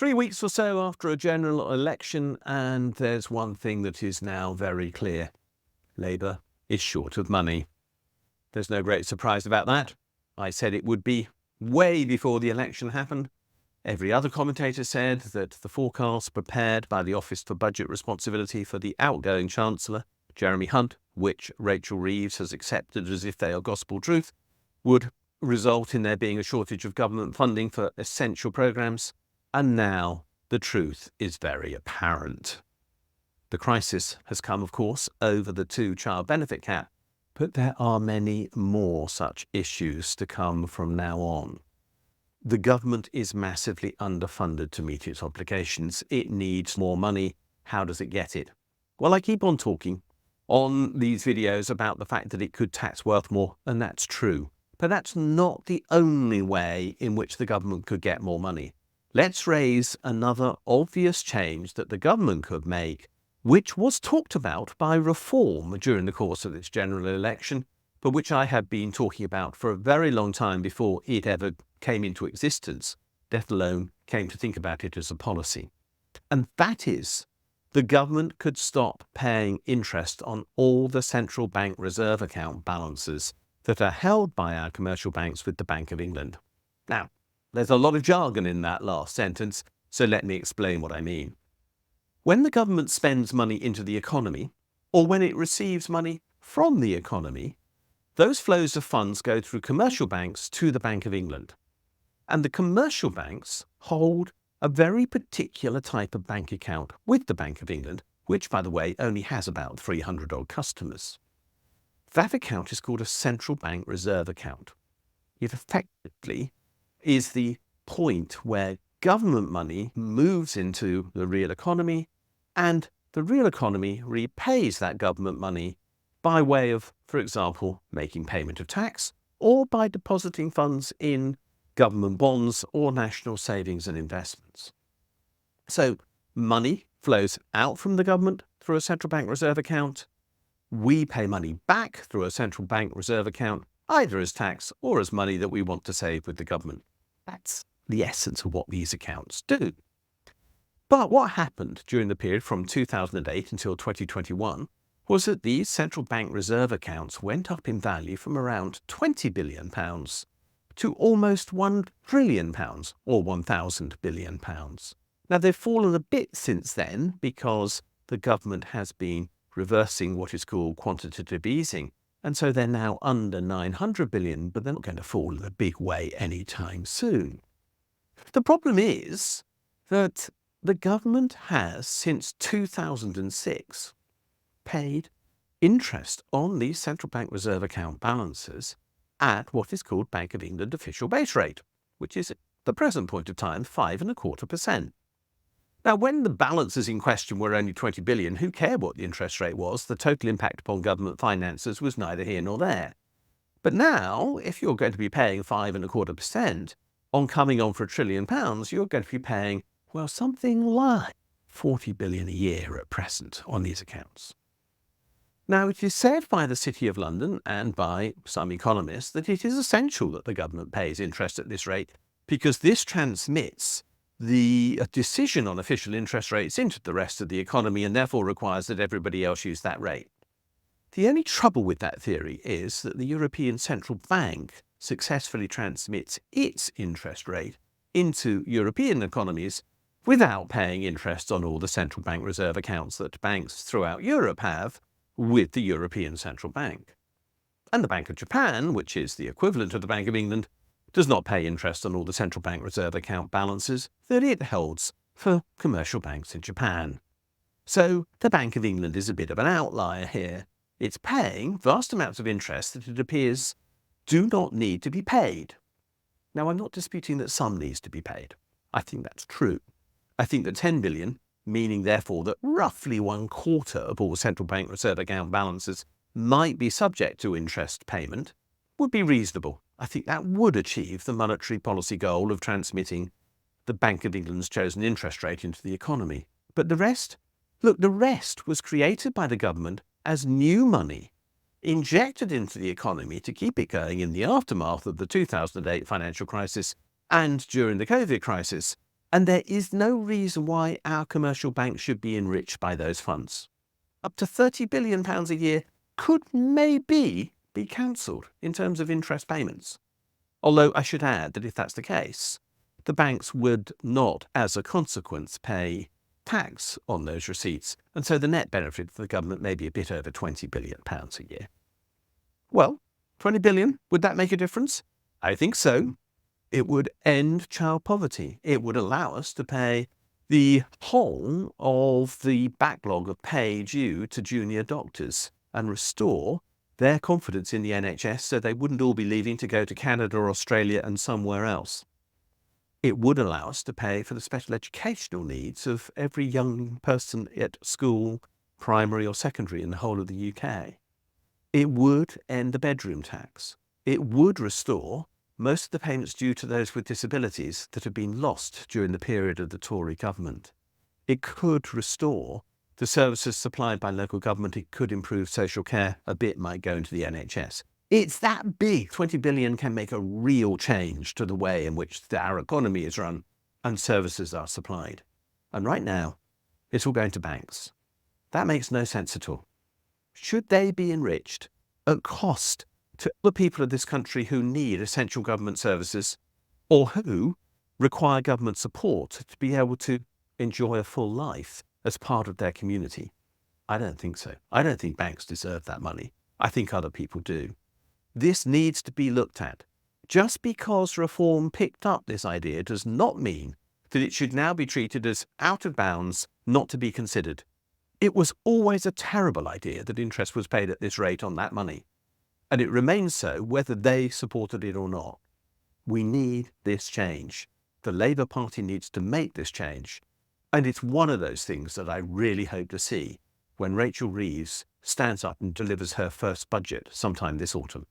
3 weeks or so after a general election, and there's one thing that is now very clear. Labour is short of money. There's no great surprise about that. I said it would be way before the election happened. Every other commentator said that the forecast prepared by the Office for Budget Responsibility for the outgoing Chancellor, Jeremy Hunt, which Rachel Reeves has accepted as if they are gospel truth, would result in there being a shortage of government funding for essential programmes. And now the truth is very apparent. The crisis has come, of course, over the two-child benefit cap, but there are many more such issues to come from now on. The government is massively underfunded to meet its obligations. It needs more money. How does it get it? Well, I keep on talking on these videos about the fact that it could tax wealth more, and that's true. But that's not the only way in which the government could get more money. Let's raise another obvious change that the government could make, which was talked about by Reform during the course of this general election, but which I had been talking about for a very long time before it ever came into existence, let alone came to think about it as a policy. And that is, the government could stop paying interest on all the central bank reserve account balances that are held by our commercial banks with the Bank of England. Now, there's a lot of jargon in that last sentence, so let me explain what I mean. When the government spends money into the economy, or when it receives money from the economy, those flows of funds go through commercial banks to the Bank of England. And the commercial banks hold a very particular type of bank account with the Bank of England, which, by the way, only has about 300-odd customers. That account is called a central bank reserve account. It effectively is the point where government money moves into the real economy, and the real economy repays that government money by way of, for example, making payment of tax, or by depositing funds in government bonds or national savings and investments. So money flows out from the government through a central bank reserve account. We pay money back through a central bank reserve account, either as tax or as money that we want to save with the government. That's the essence of what these accounts do. But what happened during the period from 2008 until 2021 was that these central bank reserve accounts went up in value from around £20 billion to almost £1 trillion, or £1,000 billion. Now, they've fallen a bit since then because the government has been reversing what is called quantitative easing, and so they're now under 900 billion, but they're not going to fall in a big way anytime soon. The problem is that the government has, since 2006, paid interest on these central bank reserve account balances at what is called Bank of England official base rate, which is at the present point of time 5.25%. Now, when the balances in question were only 20 billion, who cared what the interest rate was? The total impact upon government finances was neither here nor there. But now, if you're going to be paying 5.25% on coming on for £1 trillion, you're going to be paying, well, something like 40 billion a year at present on these accounts. Now, it is said by the City of London and by some economists that it is essential that the government pays interest at this rate because this transmits the decision on official interest rates into the rest of the economy and therefore requires that everybody else use that rate. The only trouble with that theory is that the European Central Bank successfully transmits its interest rate into European economies without paying interest on all the central bank reserve accounts that banks throughout Europe have with the European Central Bank. And the Bank of Japan, which is the equivalent of the Bank of England, does not pay interest on all the central bank reserve account balances that it holds for commercial banks in Japan. So the Bank of England is a bit of an outlier here. It's paying vast amounts of interest that it appears do not need to be paid. Now, I'm not disputing that some needs to be paid. I think that's true. I think that 10 billion, meaning therefore that roughly 1/4 of all central bank reserve account balances might be subject to interest payment, would be reasonable. I think that would achieve the monetary policy goal of transmitting the Bank of England's chosen interest rate into the economy. But the rest? Look, the rest was created by the government as new money injected into the economy to keep it going in the aftermath of the 2008 financial crisis and during the COVID crisis, And there is no reason why our commercial banks should be enriched by those funds. Up to £30 billion a year could maybe be cancelled in terms of interest payments. Although I should add that if that's the case, the banks would not, as a consequence, pay tax on those receipts, and so the net benefit for the government may be a bit over £20 billion a year. Well, 20 billion, would that make a difference? I think so. It would end child poverty. It would allow us to pay the whole of the backlog of pay due to junior doctors and restore their confidence in the NHS so they wouldn't all be leaving to go to Canada or Australia and somewhere else. It would allow us to pay for the special educational needs of every young person at school, primary or secondary in the whole of the UK. It would end the bedroom tax. It would restore most of the payments due to those with disabilities that have been lost during the period of the Tory government. It could restore the services supplied by local government. It could improve social care. A bit might go into the NHS. It's that big. 20 billion can make a real change to the way in which our economy is run and services are supplied. And right now, it's all going to banks. That makes no sense at all. Should they be enriched at cost to the people of this country who need essential government services or who require government support to be able to enjoy a full life as part of their community? I don't think so. I don't think banks deserve that money. I think other people do. This needs to be looked at. Just because reform picked up this idea does not mean that it should now be treated as out of bounds, not to be considered. It was always a terrible idea that interest was paid at this rate on that money, and it remains so whether they supported it or not. We need this change. The Labour Party needs to make this change, and it's one of those things that I really hope to see when Rachel Reeves stands up and delivers her first budget sometime this autumn.